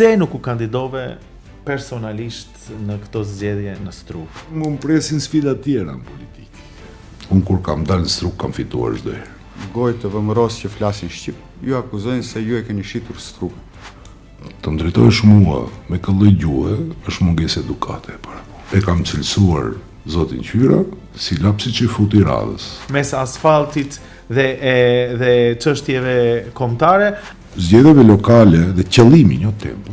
pse nuk u kandidove personalisht në këto zgjedhje në Struk? Më presin sfida tjera në politikë. Unë kur kam dalë në Struk kam fituar çdo herë. Gojë të vëmëros që flasin shqip, ju akuzojnë se ju e keni shitur Strukën. Të ndrejtohesh mua me këtë lloj gjuhe është mungesë edukate para. E kam cilësuar zotin Qyra si lapsi që i futi radhës. Mes asfaltit dhe çështjeve kombëtare, Zgjedhjeve lokale dhe qëllimi një tempo,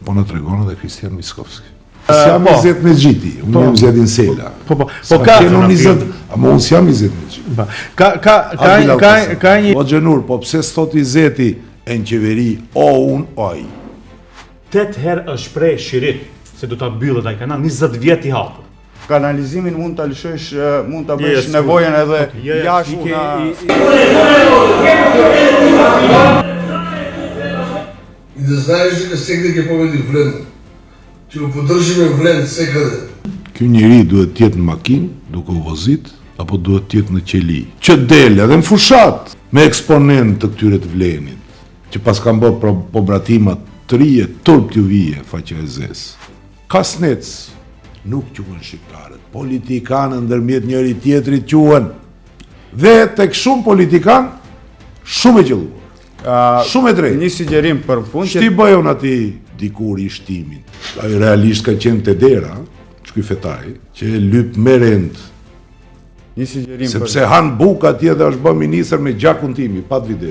po na tregon edhe Kristian Miskovski. Jam 20 me gjiti, unë jam Zedin Sela. Po ka unë 20, ama unë jam 20 me gjiti. Ka një O Gjenur, po pse s'thot i Zeti e në qeveri o unë o ai? 8 herë është prej shirit se do ta mbyllet ai kanal, 20 vjet i hapur. Kanalizimin mund ta lëshosh, mund ta bësh nevojën edhe jashtë nga I da znaš da se gdje pobedi vlen, që u podržime vlen se kada. Ky njeri duhet të jetë në makinë, duke u vozit, apo duhet të jetë në qeli. Që del edhe në fushat me eksponent të këtyre të vlenit, që pas kanë bërë pobratimat të rije, turp t'ju vije, faqe e zes. Kasnec nuk quhen shqiptarët, politikanë ndërmjet njëri tjetrit quhen. Dhe tek shumë politikan, shumë e qelluar. Shumë e drejtë. Një sugjerim për fund Shti bëjon ati dikur i shtimin. Ai realisht ka qenë te dera, çky fetaj, që e lyp me rend. Një sugjerim Sepse han buk atje dhe është bë ministër me gjakun tim, i pat video.